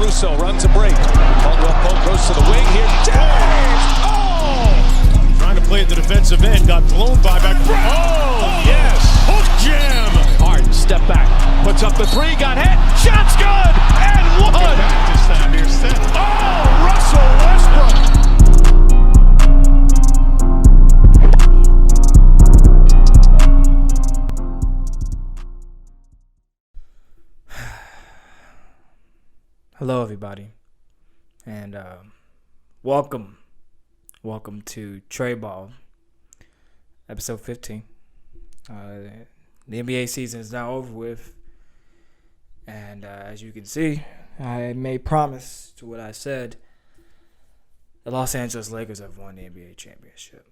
Caruso runs a break. Caldwell Pope goes to the wing here. James! Oh! Trying to play at the defensive end. Got blown by back. Oh, yes! Hook jam! Harden step back. Puts up the three. Got hit. Shot's good! And one! This time here, set. Oh, Russell Westbrook! Hello, everybody, and welcome to Trey Ball, episode 15. The NBA season is now over with, and as you can see, I made promise to what I said. The Los Angeles Lakers have won the NBA championship.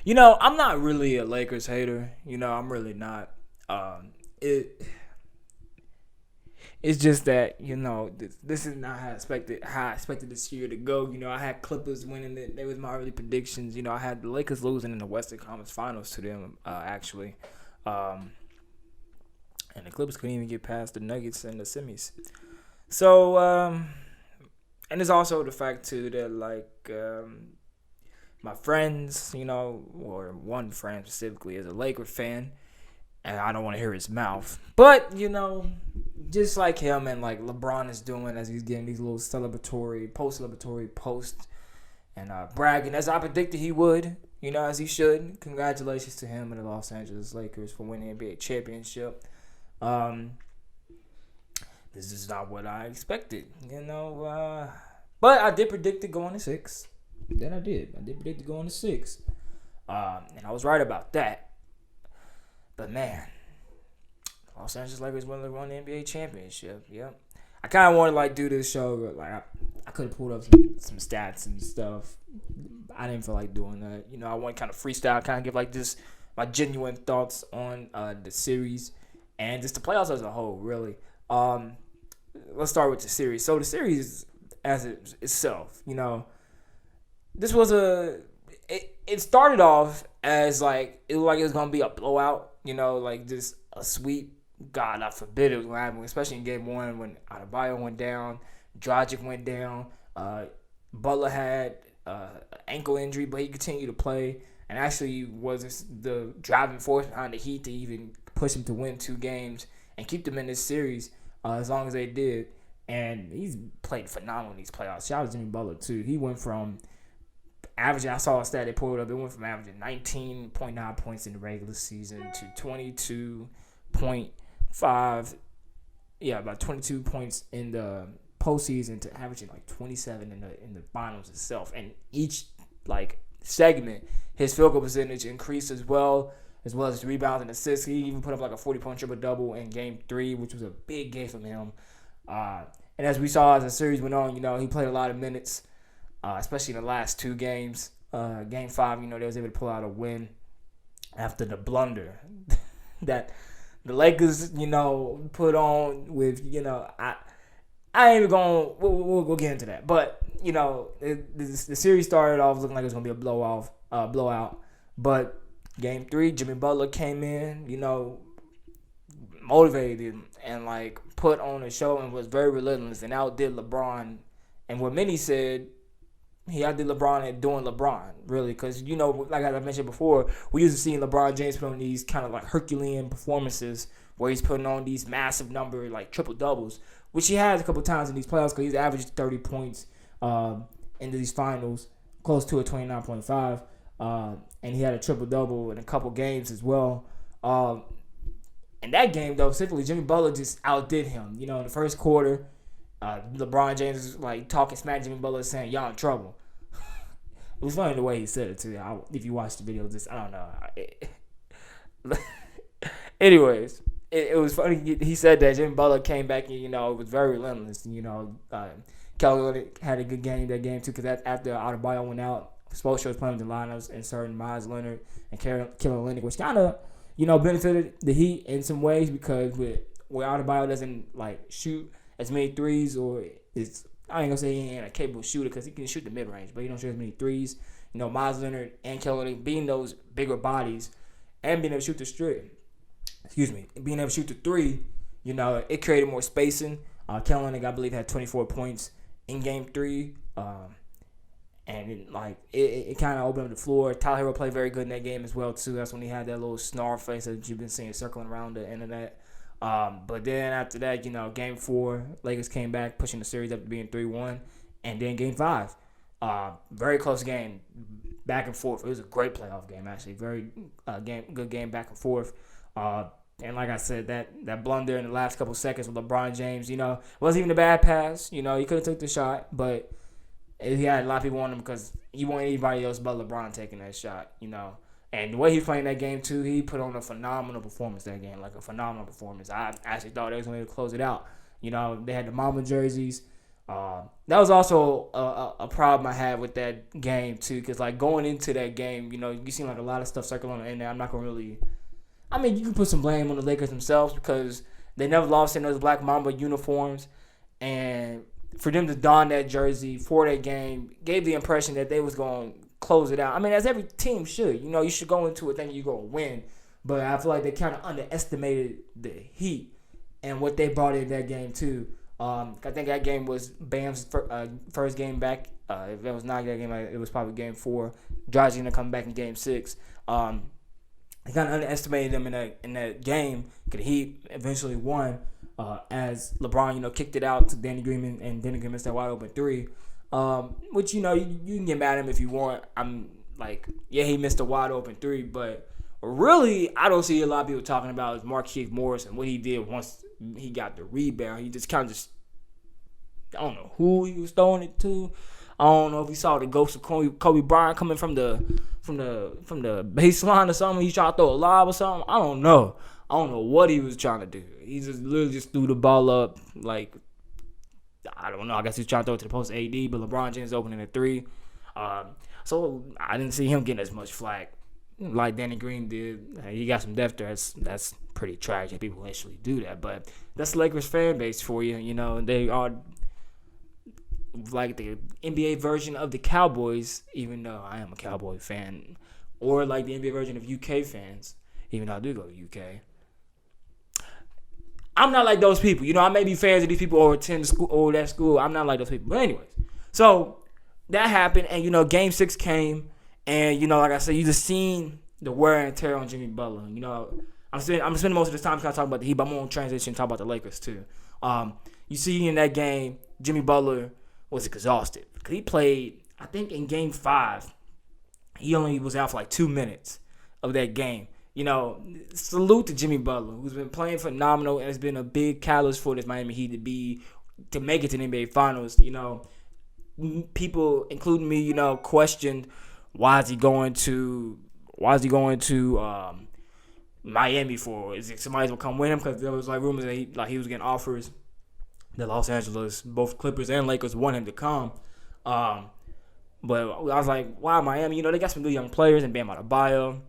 You know, I'm not really a Lakers hater. You know, I'm really not. It's just that, you know, this is not how I expected this year to go. You know, I had Clippers winning it. They was my early predictions. You know, I had the Lakers losing in the Western Conference Finals to them, actually. And the Clippers couldn't even get past the Nuggets in the semis. So, and there's also the fact, too, that, like, my friends, you know, or one friend specifically is a Laker fan. And I don't want to hear his mouth. But, you know, just like him and like LeBron is doing as he's getting these little post-celebratory posts and bragging as I predicted he would, you know, as he should. Congratulations to him and the Los Angeles Lakers for winning the NBA championship. This is not what I expected, you know. But I did predict it going to 6. That I did. I did predict it going to 6. And I was right about that. But man, Los Angeles Lakers won the NBA championship. Yep. I kind of wanted to like do this show, but like I could have pulled up some stats and stuff. I didn't feel like doing that. You know, I want to kind of freestyle, kind of give like just my genuine thoughts on the series and just the playoffs as a whole. Really. Let's start with the series. So the series as itself, you know, this was it started off as like it looked like it was gonna be a blowout. You know, like just a sweep. God, I forbid it was going to happen, especially in Game 1 when Adebayo went down, Dragic went down, Butler had ankle injury, but he continued to play and actually was the driving force behind the Heat to even push him to win 2 games and keep them in this series as long as they did. And he's played phenomenal in these playoffs. Shout out to Jimmy Butler, too. He went from averaging, I saw a stat they pulled up. It went from averaging 19.9 points in the regular season to 22.5, about 22 points in the postseason to averaging like 27 in the finals itself. And each like segment, his field goal percentage increased as well as his rebounds and assists. He even put up like a 40-point triple-double in Game 3, which was a big game from him. And as we saw as the series went on, you know, he played a lot of minutes. Especially in the last 2 games. Game 5, you know, they was able to pull out a win after the blunder that the Lakers, you know, put on with, you know, I ain't even going to, we'll get into that. But, you know, the series started off looking like it was going to be a blowout. But Game 3, Jimmy Butler came in, you know, motivated and, like, put on a show and was very relentless and outdid LeBron. And what many said, he outdid LeBron at doing LeBron, really, because, you know, like I mentioned before, we used to see LeBron James put on these kind of like Herculean performances where he's putting on these massive number, like triple-doubles, which he has a couple times in these playoffs because he's averaged 30 points into these finals, close to a 29.5, and he had a triple-double in a couple games as well. In that game, though, specifically, Jimmy Butler just outdid him. You know, in the first quarter, LeBron James was like talking smack to Jimmy Butler, saying, "Y'all in trouble." It was funny the way he said it too. If you watch the video, I don't know. Anyways, it was funny. He said that Jimmy Butler came back and, you know, it was very relentless. You know, Kelly had a good game that game too, because after Adebayo went out, Spoelstra was playing with the lineups and certain Myles Leonard and Kelly Olynyk, which kind of, you know, benefited the Heat in some ways because where Adebayo doesn't like shoot as many threes, or is, I ain't gonna say he ain't a capable shooter because he can shoot the mid range, but he don't shoot as many threes. You know, Myles Leonard and Kelly being those bigger bodies and being able to shoot the being able to shoot the 3, You know, it created more spacing. Kelenic, I believe, had 24 points in Game 3. And it kind of opened up the floor. Tyler Hero played very good in that game as well, too. That's when he had that little snarl face that you've been seeing circling around the internet. But then after that, you know, Game 4, Lakers came back, pushing the series up to being 3-1. And then Game 5, very close game, back and forth. It was a great playoff game, actually. Very good game back and forth. And like I said, that blunder in the last couple seconds with LeBron James, you know, wasn't even a bad pass. You know, he could have took the shot, but he had a lot of people on him because he wanted anybody else but LeBron taking that shot, you know. And the way he was playing that game, too, he put on a phenomenal performance that game, like a phenomenal performance. I actually thought they was going to close it out. You know, they had the Mamba jerseys. That was also a problem I had with that game, too, because, like, going into that game, you know, you seem like a lot of stuff circling in there. I'm not going to really – I mean, you can put some blame on the Lakers themselves because they never lost in those Black Mamba uniforms. And for them to don that jersey for that game gave the impression that they was going to close it out. I mean, as every team should. You know, you should go into it thinking you're going to win. But I feel like they kind of underestimated the Heat and what they brought in that game, too. I think that game was Bam's first game back. If it was not that game, it was probably Game 4. Dragic going to come back in Game 6. They kind of underestimated them in that game. Because the Heat eventually won as LeBron, you know, kicked it out to Danny Green, and Danny Green missed that wide open three. Which, you know, you can get mad at him if you want. I'm like, yeah, he missed a wide open three, but really, I don't see a lot of people talking about is Markieff Morris and what he did once he got the rebound. He just kind of I don't know who he was throwing it to. I don't know if he saw the ghost of Kobe Bryant coming from the baseline or something. He tried to throw a lob or something. I don't know what he was trying to do. He just literally just threw the ball up like, I don't know. I guess he's trying to throw it to the post AD, but LeBron James opening a three. So I didn't see him getting as much flack like Danny Green did. He got some depth there. That's pretty tragic. People actually do that, but that's the Lakers fan base for you. You know, they are like the NBA version of the Cowboys, even though I am a Cowboy fan, or like the NBA version of UK fans, even though I do go to UK. I'm not like those people. You know, I may be fans of these people or attend school or that school. I'm not like those people. But anyways, so that happened, and, you know, Game 6 came, and, you know, like I said, you just seen the wear and tear on Jimmy Butler. You know, I'm spending most of this time kind of talking about the Heat, but I'm going to transition and talk about the Lakers too. You see in that game, Jimmy Butler was exhausted. Because he played, I think in Game 5, he only was out for like 2 minutes of that game. You know, salute to Jimmy Butler, who's been playing phenomenal and has been a big catalyst for this Miami Heat to make it to the NBA Finals. You know, people, including me, you know, questioned why is he going to Miami for? Is it somebody's gonna come with him? Because there was like rumors that he was getting offers. The Los Angeles, both Clippers and Lakers, want him to come. But I was like, why Miami? You know, they got some good young players and Bam Adebayo.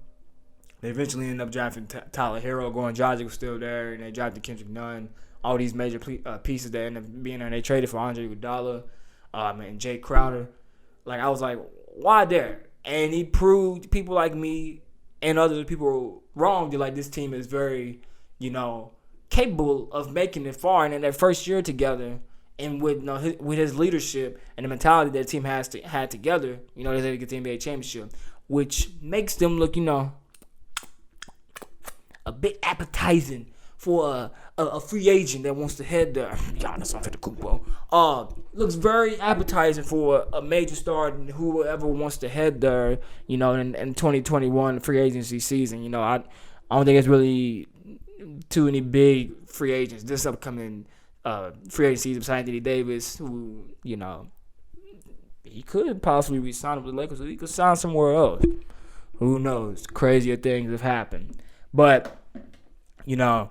They eventually ended up drafting Tyler Hero. Goran Dragic was still there, and they drafted Kendrick Nunn. All these major pieces that ended up being there. And they traded for Andre Iguodala and Jay Crowder. Like, I was like, why there? And he proved people like me and other people wrong. That like, this team is very, you know, capable of making it far. And in their first year together, and with, you know, with his leadership and the mentality that the team had together, you know, they had to get the NBA championship, which makes them look, you know, a bit appetizing for a free agent that wants to head there. Giannis Antetokounmpo. Looks very appetizing for a major star, whoever wants to head there, you know, in 2021 free agency season. You know, I don't think it's really too many big free agents this upcoming free agency season besides Anthony Davis, who, you know, he could possibly re-sign with the Lakers, or he could sign somewhere else. Who knows? Crazier things have happened. But, you know,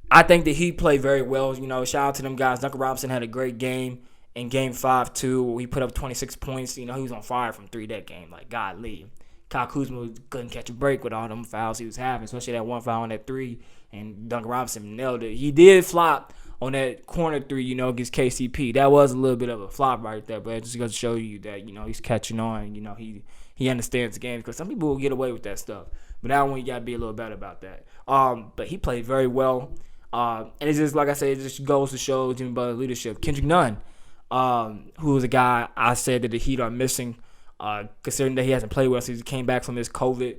I think that he played very well. You know, shout out to them guys. Duncan Robinson had a great game in Game 5, too. He put up 26 points. You know, he was on fire from 3 that game. Like, golly. Kyle Kuzma couldn't catch a break with all them fouls he was having, especially that one foul on that 3. And Duncan Robinson nailed it. He did flop on that corner 3, you know, against KCP. That was a little bit of a flop right there, but it just goes to show you that, you know, he's catching on. You know, he understands the game, because some people will get away with that stuff. But that one, you got to be a little better about that. But he played very well. And it's just, like I said, it just goes to show Jimmy Butler's leadership. Kendrick Nunn, who was a guy I said that the Heat are missing, considering that he hasn't played well since he came back from his COVID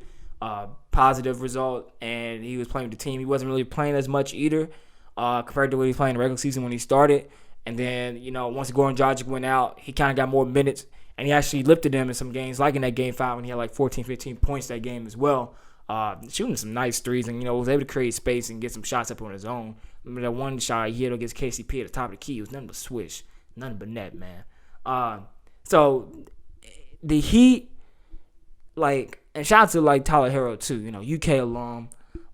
positive result, and he was playing with the team. He wasn't really playing as much either compared to what he was playing in the regular season when he started. And then, once Goran Dragic went out, he kind of got more minutes, and he actually lifted them in some games, like in that Game 5 when he had like 14, 15 points that game as well. Shooting some nice threes and, was able to create space and get some shots up on his own. Remember that one shot he hit against KCP at the top of the key? It was nothing but swish. Nothing but net, man. So the Heat, and shout out to, Tyler Hero, too. UK alum.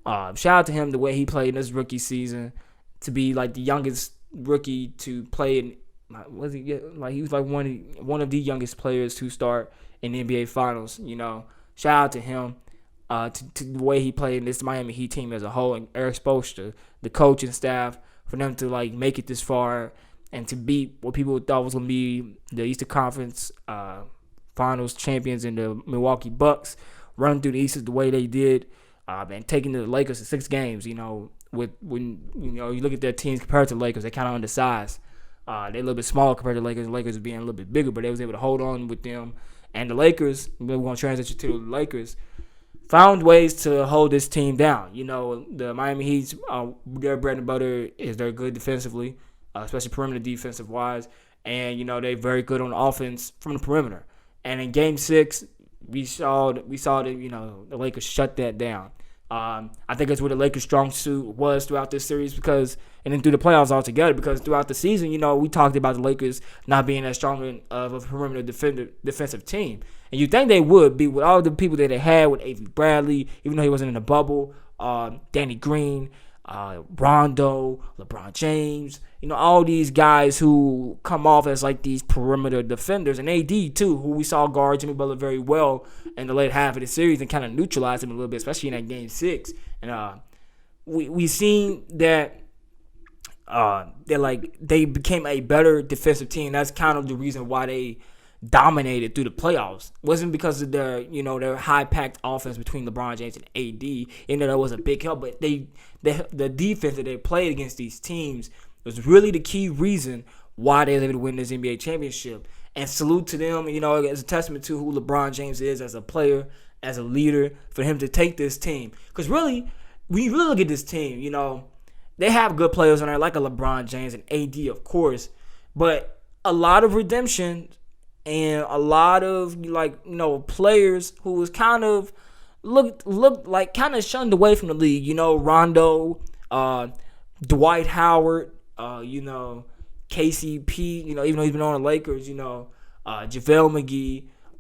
Shout out to him the way he played in this rookie season to be, the youngest rookie to play in, he was one of the youngest players to start in the NBA Finals. Shout out to him. To the way he played in this Miami Heat team as a whole, and Eric Spoelstra, the coach and staff, for them to make it this far and to beat what people thought was going to be the Eastern Conference Finals champions in the Milwaukee Bucks, running through the East the way they did, and taking the Lakers to 6 games. When you look at their teams compared to the Lakers, they're kind of undersized. They're a little bit smaller compared to the Lakers. The Lakers being a little bit bigger, but they was able to hold on with them. And the Lakers, we're going to transition to the Lakers, found ways to hold this team down. The Miami Heat, their bread and butter is they're good defensively, especially perimeter defensive wise, and they're very good on offense from the perimeter. And in Game 6, we saw that the Lakers shut that down. I think that's where the Lakers' strong suit was throughout this series, and then through the playoffs altogether, because throughout the season, we talked about the Lakers not being as strong of a perimeter defensive team. And you think they would be with all the people that they had with Avery Bradley, even though he wasn't in the bubble, Danny Green, Rondo, LeBron James, all these guys who come off as these perimeter defenders, and AD too, who we saw guard Jimmy Butler very well in the late half of the series and kind of neutralized him a little bit, especially in that Game 6. And we seen that they became a better defensive team. That's kind of the reason why they dominated through the playoffs. It wasn't because of their high-packed offense between LeBron James and AD, even though that was a big help, but the defense that they played against these teams was really the key reason why they were able to win this NBA championship. And salute to them, as a testament to who LeBron James is as a player, as a leader, for him to take this team. Because really, when you really look at this team, they have good players on there, like a LeBron James and AD, of course, but a lot of redemption and a lot of players who was kind of looked like kind of shunned away from the league. Rondo, Dwight Howard, KCP, even though he's been on the Lakers, JaVale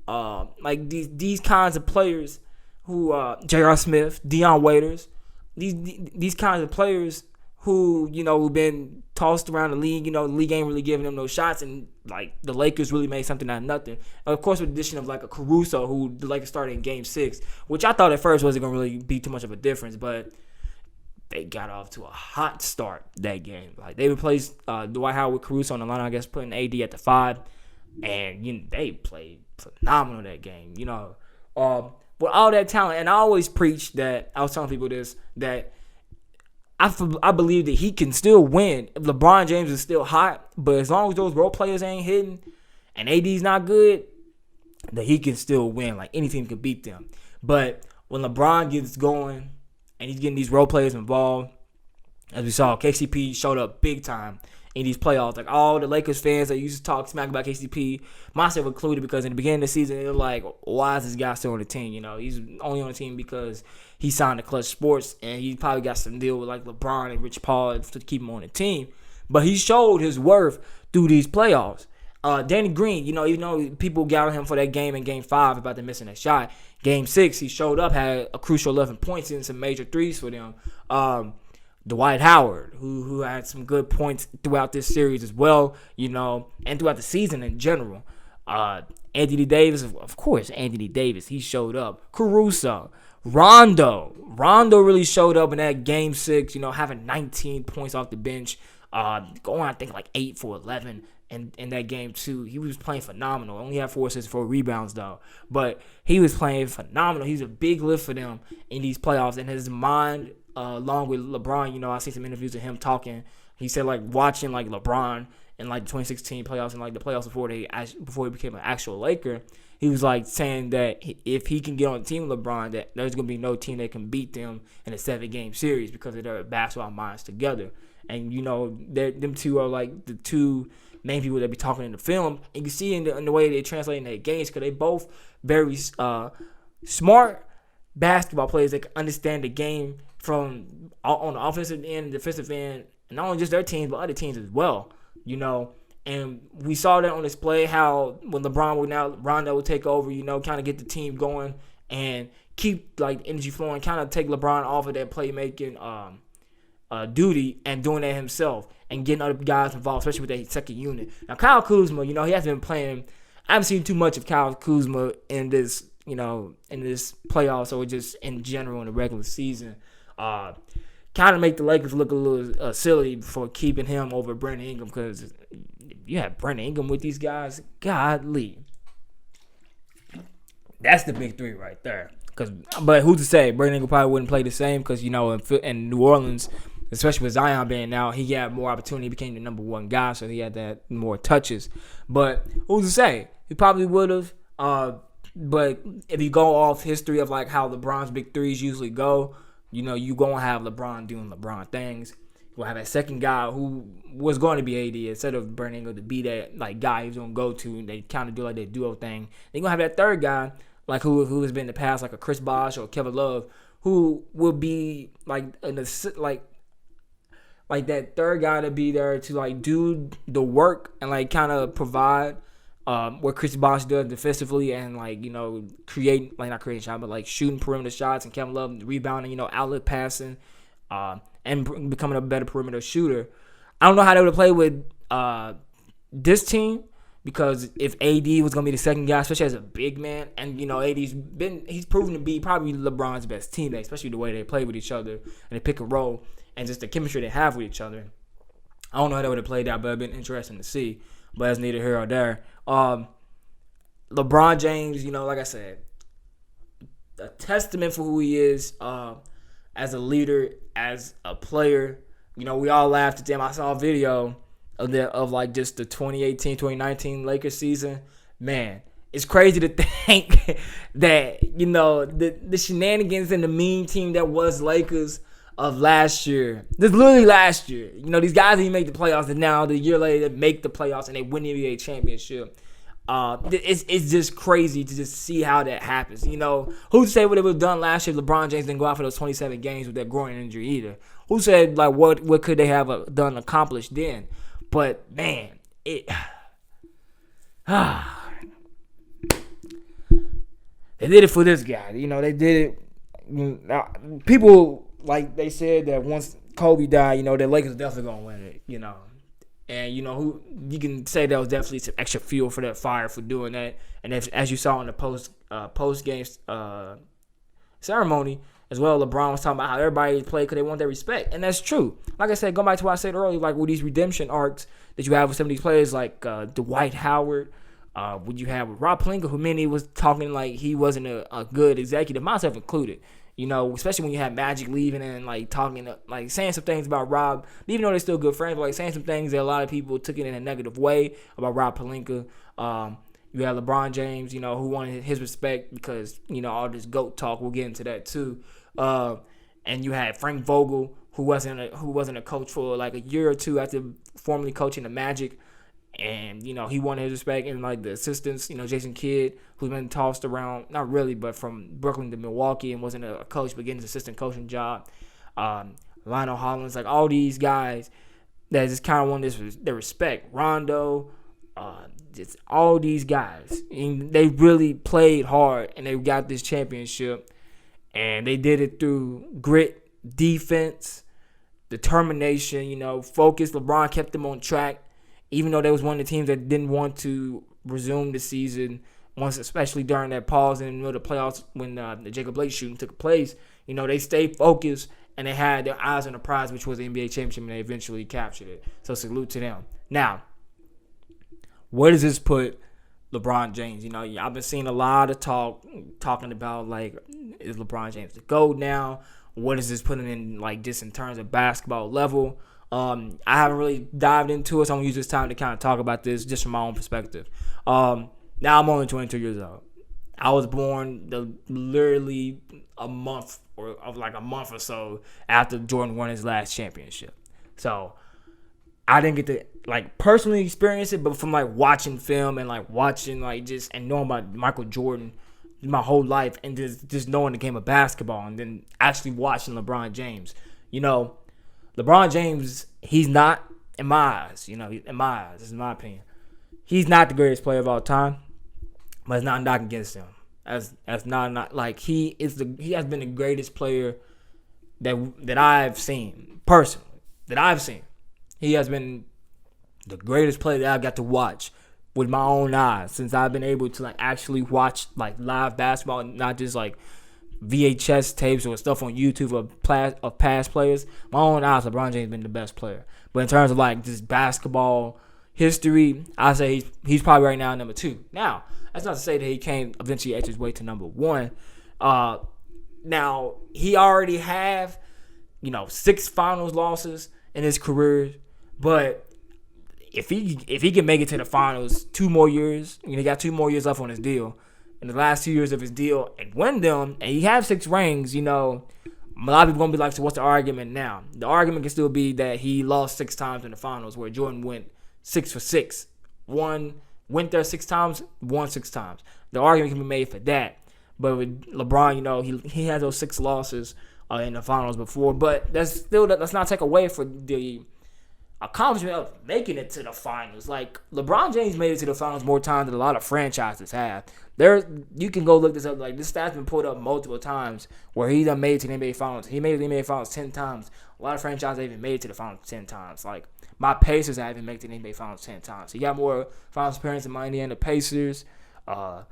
McGee, these kinds of players who J.R. Smith, Deion Waiters, these kinds of players who, who've been tossed around the league. The league ain't really giving them no shots, and the Lakers really made something out of nothing. And of course, with the addition of a Caruso, who the Lakers started in Game 6, which I thought at first wasn't gonna really be too much of a difference, but they got off to a hot start that game. They replaced Dwight Howard with Caruso on the line, I guess, putting AD at the 5, and they played phenomenal that game. With all that talent, and I always preach that. I was telling people this, that I believe that he can still win if LeBron James is still hot, but as long as those role players ain't hitting and AD's not good, that he can still win. Any team can beat them. But when LeBron gets going and he's getting these role players involved, as we saw, KCP showed up big time in these playoffs. All the Lakers fans that used to talk smack about KCP, myself included, because in the beginning of the season, they were like, why is this guy still on the team? He's only on the team because he signed to Clutch Sports, and he probably got some deal with LeBron and Rich Paul to keep him on the team. But he showed his worth through these playoffs. Danny Green, even though people got on him for that game in Game 5 about the missing that shot, Game 6, he showed up, had a crucial 11 points and some major threes for them. Dwight Howard, who had some good points throughout this series as well, and throughout the season in general. Anthony Davis, of course, he showed up. Caruso, Rondo really showed up in that Game 6, having 19 points off the bench, going, I think, 8 for 11 in that Game 2. He was playing phenomenal. Only had 4 assists, 4 rebounds, though. But he was playing phenomenal. He's a big lift for them in these playoffs, and his mind along with LeBron. You know, I see some interviews of him talking. He said like watching like LeBron in like the 2016 playoffs and like the playoffs before he became an actual Laker. He was like saying that if he can get on the team with LeBron, that there's gonna be no team that can beat them in a 7-game series because of their basketball minds together. And you know, them two are like the two main people that be talking in the film. And you see in the way they translate in their games, because they both very smart basketball players that can understand the game from on the offensive end, defensive end, and not only just their teams but other teams as well. You know, and we saw that on display how when Rondo would take over, you know, kind of get the team going and keep like energy flowing, kind of take LeBron off of that playmaking duty and doing that himself and getting other guys involved, especially with that second unit. Now Kyle Kuzma, you know, he hasn't been playing. I haven't seen too much of Kyle Kuzma in this, you know, in this playoffs or just in general in the regular season. Kind of make the Lakers look a little silly for keeping him over Brandon Ingram, because you have Brandon Ingram with these guys, godly. That's the big three right there. But who's to say Brandon Ingram probably wouldn't play the same, because, you know, in New Orleans, especially with Zion being out, he had more opportunity. He became the number one guy, so he had that more touches. But who's to say? He probably would have. But if you go off history of like how LeBron's big threes usually go, you know, you going to have LeBron doing LeBron things. You'll have that second guy who was going to be AD instead of Brandon Ingram to be that like guy he's going to go to, and they kind of do like that duo thing. Then you're going to have that third guy like who has been in the past, like a Chris Bosh or Kevin Love, who will be like like that third guy to be there to like do the work and like kind of provide what Chris Bosh does defensively and like, you know, not creating shots, but like shooting perimeter shots, and Kevin Love rebounding, you know, outlet passing, and becoming a better perimeter shooter. I don't know how they would have played with this team, because if AD was gonna be the second guy, especially as a big man, and you know he's proven to be probably LeBron's best teammate, especially the way they play with each other and they pick and roll and just the chemistry they have with each other. I don't know how they would have played out, but it'd been interesting to see. But that's neither here or there. LeBron James, you know, like I said, a testament for who he is as a leader, as a player. You know, we all laughed at them. I saw a video of like just the 2018-2019 Lakers season. Man, it's crazy to think that, you know, the shenanigans and the mean team that was Lakers of last year. This literally last year. You know, these guys didn't make the playoffs, and now the year later they make the playoffs and they win the NBA championship. It's just crazy to just see how that happens. You know, who said what it was done last year? LeBron James didn't go out for those 27 games with that groin injury either. Who said like what could they have accomplished then? But man, they did it for this guy. You know, they did it. People, like they said that once Kobe died, you know, the Lakers definitely gonna win it. You know, and you know who you can say that was definitely some extra fuel for that fire for doing that. And as you saw in the post game ceremony as well, LeBron was talking about how everybody played because they want their respect, and that's true. Like I said, go back to what I said earlier, like with these redemption arcs that you have with some of these players, like Dwight Howard. What you have with Rob Pelinka, who many was talking like he wasn't a good executive, myself included. You know, especially when you have Magic leaving and like talking, like saying some things about Rob, even though they're still good friends, but like saying some things that a lot of people took it in a negative way about Rob Pelinka. You have LeBron James, you know, who wanted his respect because, you know, all this GOAT talk. We'll get into that too. And you had Frank Vogel, who wasn't a coach for like a year or two after formerly coaching the Magic. And, you know, he wanted his respect. And, like, the assistants, you know, Jason Kidd, who's been tossed around, not really, but from Brooklyn to Milwaukee and wasn't a coach, but getting his assistant coaching job. Lionel Hollins, like, all these guys that just kind of want their respect. Rondo, just all these guys. And they really played hard, and they got this championship. And they did it through grit, defense, determination, you know, focus. LeBron kept them on track. Even though they was one of the teams that didn't want to resume the season, once especially during that pause in the middle of the playoffs when the Jacob Blake shooting took place, you know, they stayed focused and they had their eyes on the prize, which was the NBA championship, and they eventually captured it. So salute to them. Now, where does this put LeBron James? You know, I've been seeing a lot of talking about, like, is LeBron James the GOAT now? what is this putting in, like, just in terms of basketball level. I haven't really dived into it, so I'm going to use this time to kind of talk about this just from my own perspective. Now I'm only 22 years old. I was born literally a month or so after Jordan won his last championship. So I didn't get to, like, personally experience it, but from, like, watching film and, like, watching, like, just and knowing about Michael Jordan my whole life, and just knowing the game of basketball, and then actually watching LeBron James. You know, LeBron James, he's not, in my eyes, this is my opinion, he's not the greatest player of all time, but it's not knocking against him. As not like he has been the greatest player that I've seen personally. He has been the greatest player that I've got to watch with my own eyes since I've been able to, like, actually watch, like, live basketball, and not just, like, VHS tapes or stuff on YouTube of past players. My own eyes, LeBron James has been the best player. But in terms of, like, just basketball history, I say he's probably right now number 2. Now, that's not to say that he can't eventually edge his way to number 1. Now, he already have, 6 finals losses in his career, but if he can make it to the finals 2 more years, he got 2 more years left on his deal, in the last 2 years of his deal, and win them, and he have 6 rings, a lot of people gonna be like, so what's the argument now? The argument can still be that he lost 6 times in the finals, where Jordan went 6 for 6, went there 6 times, won 6 times. The argument can be made for that. But with LeBron, he had those 6 losses in the finals before, but that's not take away for the accomplishment of making it to the finals. Like, LeBron James made it to the finals more times than a lot of franchises have. You can go look this up. Like, this stat's been pulled up multiple times where he done made it to the NBA finals. He made it to the NBA finals 10 times. A lot of franchises even made it to the finals 10 times. Like, my Pacers haven't made it to the NBA finals 10 times. He got more finals appearances than my Indiana Pacers. I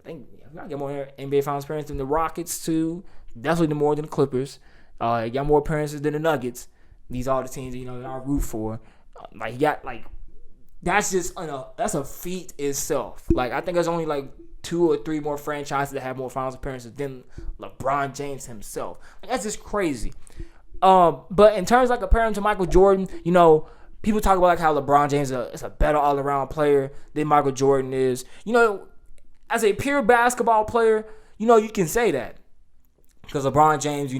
think I got more NBA finals appearances than the Rockets too. Definitely more than the Clippers. He got more appearances than the Nuggets. These are the teams that I root for. He got, like, that's a feat itself. Like, I think there's only like 2 or 3 more franchises that have more finals appearances than LeBron James himself. Like, that's just crazy. But in terms of, like, comparing him to Michael Jordan, people talk about, like, how LeBron James is a better all around player than Michael Jordan is. As a pure basketball player, you can say that because LeBron James,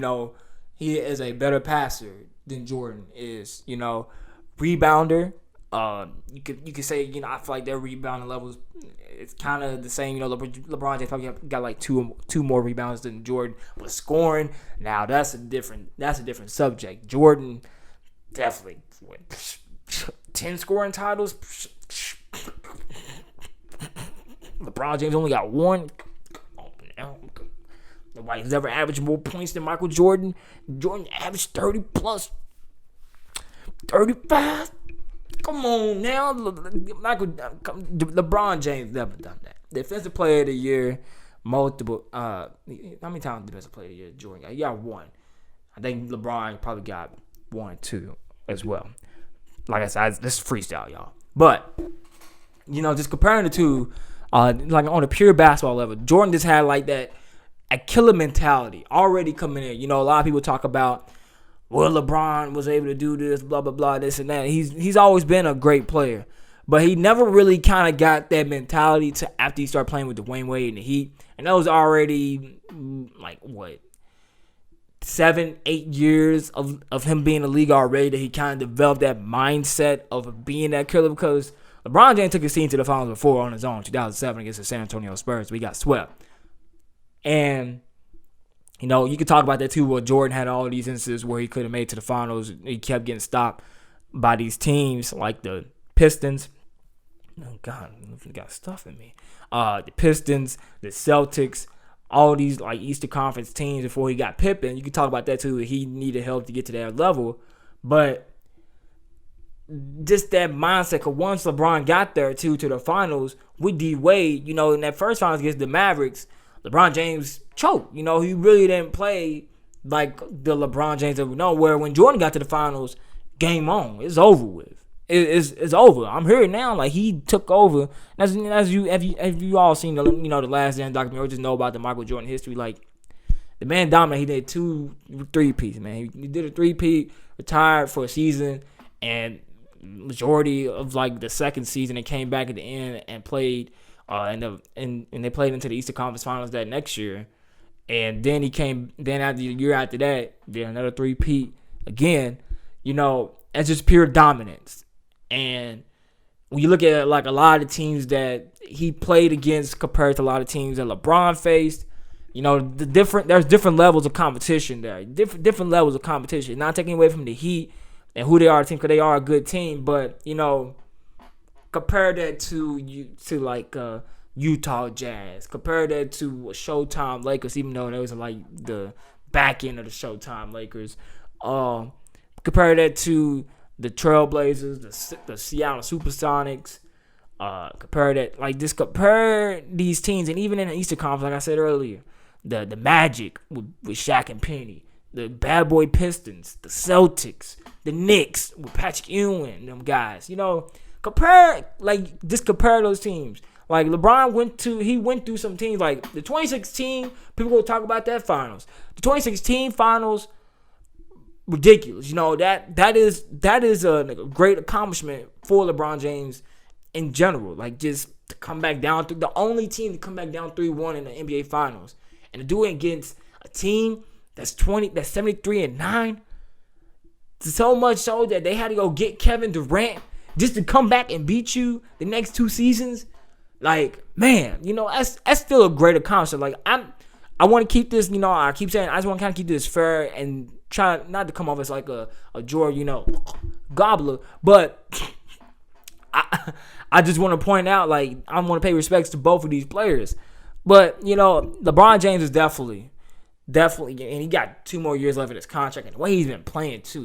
he is a better passer than Jordan is, rebounder. You could say, I feel like their rebounding levels, it's kind of the same. LeBron James probably got like two more rebounds than Jordan, but scoring, now that's a different subject. Jordan definitely 10 scoring titles. LeBron James only got 1. Nobody's ever averaged more points than Michael Jordan. Jordan averaged 30 plus, 35. Come on now, LeBron James never done that. Defensive Player of the Year, multiple. How many times Defensive Player of the Year Jordan got? He got 1. I think LeBron probably got 1, 2 as well. Like I said, this is freestyle, y'all. But just comparing the two, like on a pure basketball level, Jordan just had like that a killer mentality already coming in. A lot of people talk about, well, LeBron was able to do this, blah, blah, blah, this and that. He's always been a great player. But he never really kind of got that mentality to after he started playing with Dwayne Wade and the Heat. And that was already, 7-8 years of him being in the league already, that he kind of developed that mindset of being that killer, because LeBron James took his team to the finals before on his own, 2007 against the San Antonio Spurs. We got swept. And, you could talk about that too, where Jordan had all these instances where he could have made it to the finals. He kept getting stopped by these teams like the Pistons. Oh, God, I got stuff in me. The Pistons, the Celtics, all these like Eastern Conference teams before he got Pippen. You could talk about that too. He needed help to get to that level. But just that mindset, because once LeBron got there too to the finals with D Wade, in that first finals against the Mavericks, LeBron James choked. He really didn't play like the LeBron James that we know. Where when Jordan got to the finals, game on. It's over with. It's over. I'm here now. Like, he took over. As you all seen the Last Dance documentary, or just know about the Michael Jordan history. Like, The man dominated. He did 2 3-peats, man. He did a 3-peat, retired for a season, and majority of like the second season, and came back at the end and played. And they played into the Eastern Conference Finals that next year. And then he came. Then after the year after that, did another 3-peat again. That's just pure dominance. And when you look at like a lot of the teams that he played against compared to a lot of teams that LeBron faced, there's different levels of competition there. Different levels of competition. Not taking away from the Heat and who they are, because they are a good team. But compare that to like Utah Jazz. Compare that to Showtime Lakers, even though those are like the back end of the Showtime Lakers. Compare that to the Trailblazers, the Seattle Supersonics. Compare these teams, and even in the Eastern Conference, like I said earlier, the Magic with Shaq and Penny, the Bad Boy Pistons, the Celtics, the Knicks with Patrick Ewing, them guys. Compare those teams. Like LeBron went through some teams like the 2016. People go talk about that finals. The 2016 finals, ridiculous. That is a great accomplishment for LeBron James in general. Like just to come back down the only team to come back down 3-1 in the NBA finals, and to do it against a team that's 73-9. So much so that they had to go get Kevin Durant just to come back and beat you the next 2 seasons. Like, man, that's still a great accomplishment. Like, I want to keep this, I keep saying I just want to kind of keep this fair and try not to come off as like a George, gobbler. But I just want to point out, like, I want to pay respects to both of these players. But, LeBron James is definitely, and he got 2 more years left of his contract. And the way he's been playing, too.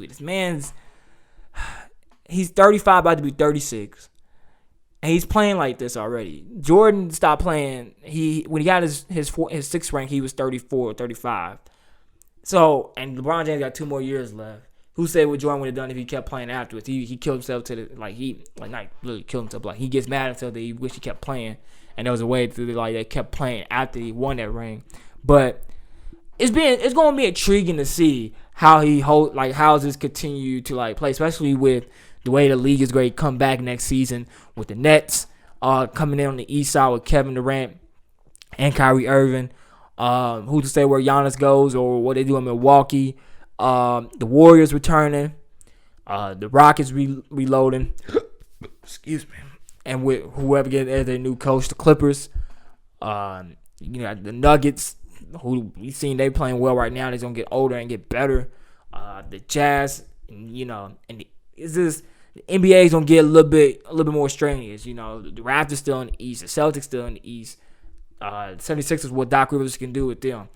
He's 35, about to be 36. And he's playing like this already. Jordan stopped playing. When he got his 6th rank, he was 34 or 35. So, and LeBron James got 2 more years left. Who said what Jordan would have done if he kept playing afterwards? He killed himself not really killed himself, like he gets mad at himself that he wish he kept playing. And there was a way through they kept playing after he won that ring. But it's going to be intriguing to see how how's this continue to play, especially with the way the league is going to come back next season with the Nets coming in on the East side with Kevin Durant and Kyrie Irving. Who to say where Giannis goes or what they do in Milwaukee. The Warriors returning. The Rockets reloading. Excuse me. And with whoever gets as their new coach, the Clippers. The Nuggets, who we seen they playing well right now. They're going to get older and get better. The Jazz, and it's just the NBA is gonna get a little bit more strenuous. The Raptors still in the East, the Celtics still in the East. The 76ers, what Doc Rivers can do with them.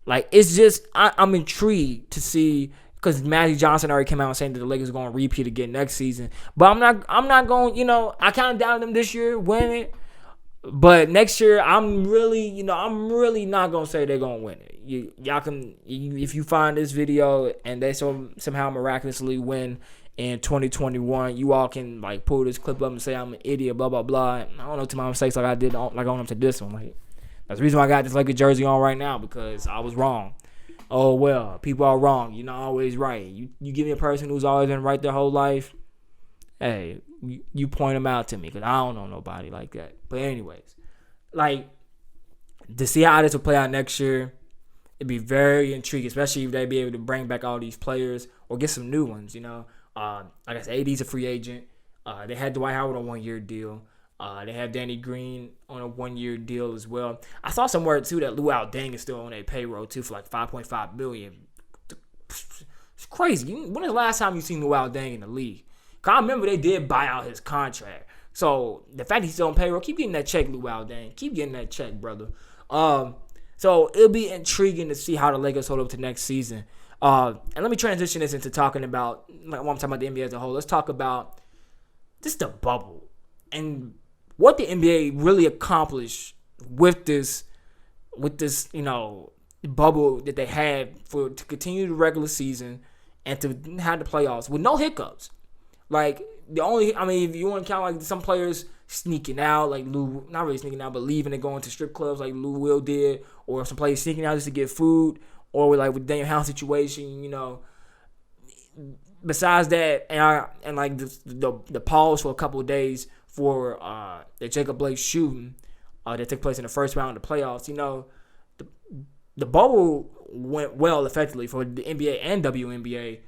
Like, it's just I'm intrigued to see, because Magic Johnson already came out saying that the Lakers are gonna repeat again next season. But I'm not going. I kind of doubted them this year winning it. But next year, I'm really not gonna say they're gonna win it. Y'all can, if you find this video and they somehow miraculously win in 2021, you all can pull this clip up and say I'm an idiot, blah blah blah. I don't know to my mistakes like I did on them to this one. That's the reason why I got this Lakers jersey on right now, because I was wrong. Oh well, people are wrong. You're not always right. You give me a person who's always been right their whole life. Hey, you point them out to me, because I don't know nobody like that. But anyways, to see how this will play out next year, it'd be very intriguing, especially if they be able to bring back all these players or get some new ones. Like I said, AD's a free agent. They had Dwight Howard on a 1-year deal. They have Danny Green on a 1-year deal as well. I saw somewhere too that Luol Deng is still on their payroll too for $5.5 million. It's crazy. When is the last time you seen Luol Deng in the league? Cause I remember they did buy out his contract. So the fact he's still on payroll, keep getting that check, Luol Deng. Keep getting that check, brother. So it'll be intriguing to see how the Lakers hold up to next season. And let me transition this into talking about, when I'm talking about the NBA as a whole, let's talk about just the bubble and what the NBA really accomplished with this bubble that they had to continue the regular season and to have the playoffs with no hiccups. If you want to count some players sneaking out, like Lou, not really sneaking out, but leaving and going to strip clubs like Lou Will did, or some players sneaking out just to get food, or with Daniel House situation, besides that, and the pause for a couple of days for the Jacob Blake shooting that took place in the first round of the playoffs, the bubble went well effectively for the NBA and WNBA.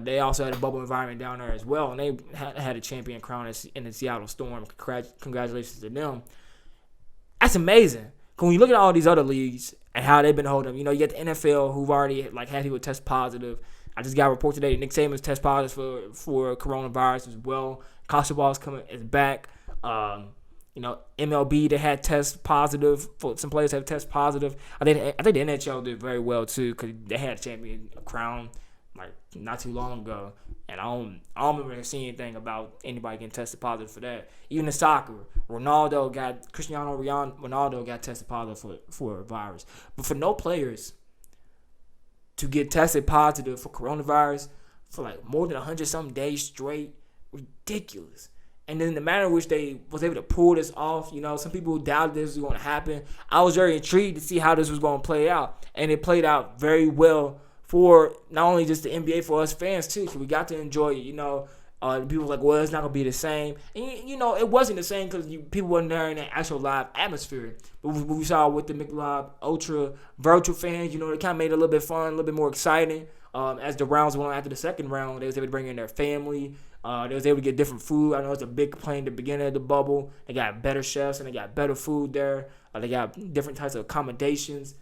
They also had a bubble environment down there as well, and they had a champion crown in the Seattle Storm. Congratulations to them. That's amazing. When you look at all these other leagues and how they've been holding them, you get the NFL who've already had people test positive. I just got a report today that Nick Saban's test positive for coronavirus as well. College football is back. MLB, they had test positive. For some players have test positive. I think the NHL did very well too because they had a champion crown not too long ago, and I don't remember seeing anything about anybody getting tested positive for that. Even in soccer, Cristiano Ronaldo got tested positive for a virus, but for no players to get tested positive for coronavirus for more than 100-something days straight, ridiculous. And then the manner in which they was able to pull this off, some people doubted this was going to happen. I was very intrigued to see how this was going to play out, and it played out very well for not only just the NBA, for us fans too. So we got to enjoy it. People were like, well, it's not going to be the same. And, it wasn't the same because people weren't there in that actual live atmosphere. But we saw with the McLeod Ultra virtual fans, they kind of made it a little bit fun, a little bit more exciting. As the rounds went on after the second round, they was able to bring in their family. They was able to get different food. I know it's a big complaint at the beginning of the bubble. They got better chefs and they got better food there. They got different types of accommodations.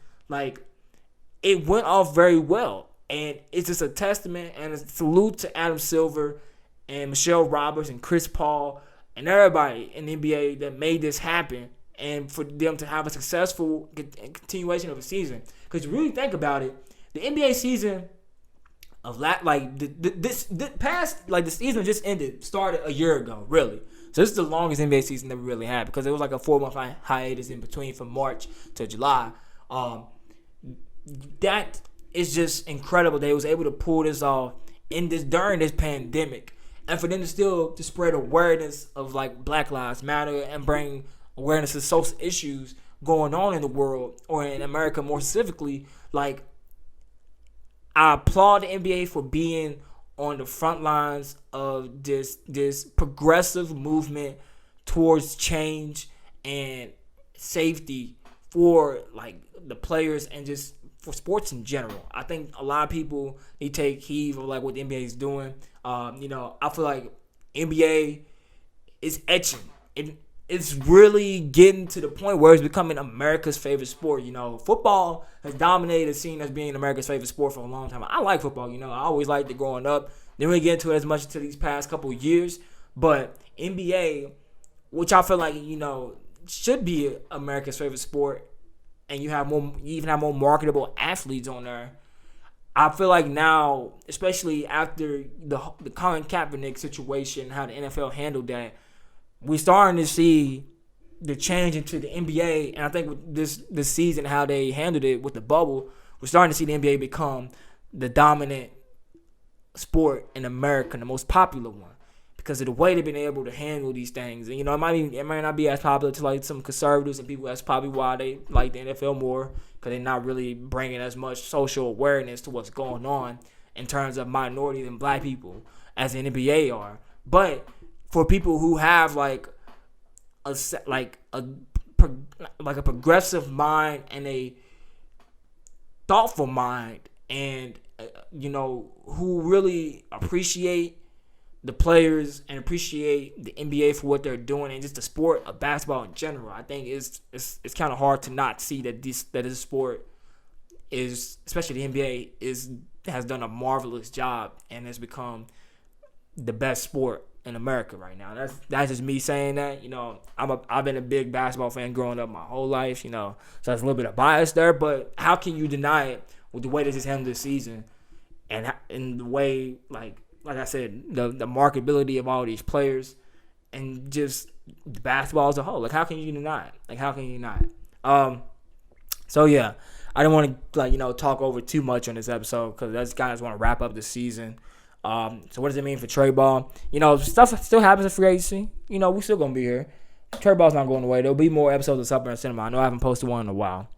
It went off very well. And it's just a testament and a salute to Adam Silver and Michelle Roberts and Chris Paul and everybody in the NBA that made this happen, and for them to have a successful continuation of a season. Because you really think about it, the NBA season of the season just ended, started a year ago, really. So this is the longest NBA season that we really had because it was like a 4-month hiatus in between from March to July. That is just incredible. They was able to pull this off during this pandemic, and for them to spread awareness of Black Lives Matter and bring awareness to social issues going on in the world, or in America more specifically. I applaud the NBA for being on the front lines of this progressive movement towards change and safety for the players and just for sports in general. I think a lot of people need to take heed of what the NBA is doing. I feel like NBA is etching. It's really getting to the point where it's becoming America's favorite sport. Football has dominated the scene as being America's favorite sport for a long time. I like football. I always liked it growing up. Didn't really get into it as much until these past couple of years. But NBA, which I feel like, should be America's favorite sport, and you even have more marketable athletes on there. I feel like now, especially after the Colin Kaepernick situation, how the NFL handled that, we're starting to see the change into the NBA. And I think with this season, how they handled it with the bubble, we're starting to see the NBA become the dominant sport in America, the most popular one, because of the way they've been able to handle these things. And it might not be as popular to some conservatives and people. That's probably why they like the NFL more, because they're not really bringing as much social awareness to what's going on in terms of minorities and black people as the NBA are. But for people who have a progressive mind and a thoughtful mind, and who really appreciate the players and appreciate the NBA for what they're doing and just the sport of basketball in general, I think it's kind of hard to not see that this sport is, especially the NBA, has done a marvelous job and has become the best sport in America right now. That's just me saying that. I've been a big basketball fan growing up my whole life. So there's a little bit of bias there, but how can you deny it with the way they just handled this season, and in the way like I said, the marketability of all these players, and just basketball as a whole. How can you deny it? How can you not? So yeah, I didn't want to talk over too much on this episode because I just guys want to wrap up the season. So what does it mean for trade ball? Stuff still happens in free agency. We still gonna be here. Trade ball's not going away. There'll be more episodes of Supper and Cinema. I know I haven't posted one in a while.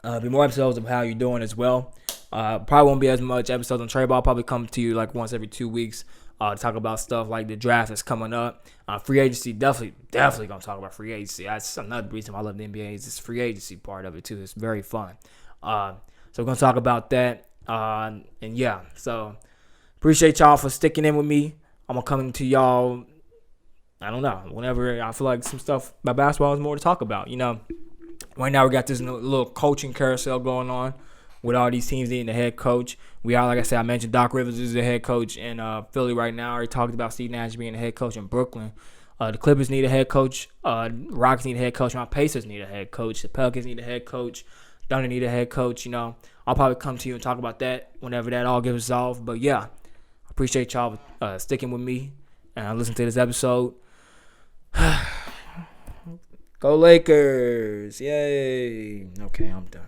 Be more episodes of how you doing as well. Probably won't be as much episodes on Trey Ball. Probably come to you like once every 2 weeks. To talk about stuff like the draft that's coming up. Free agency, definitely gonna talk about free agency. That's another reason why I love the NBA is this free agency part of it too. It's very fun. So we're gonna talk about that. And yeah, so appreciate y'all for sticking in with me. I'm gonna come to y'all. I don't know, whenever I feel like some stuff about basketball is more to talk about. Right now we got this little coaching carousel going on with all these teams needing a head coach. We are, like I said, I mentioned Doc Rivers is the head coach in Philly right now. I already talked about Steve Nash being the head coach in Brooklyn. The Clippers need a head coach. Rockets need a head coach. My Pacers need a head coach. The Pelicans need a head coach. Thunder need a head coach. I'll probably come to you and talk about that whenever that all gets resolved. But yeah, I appreciate y'all sticking with me and listening to this episode. Go Lakers. Yay. Okay, I'm done.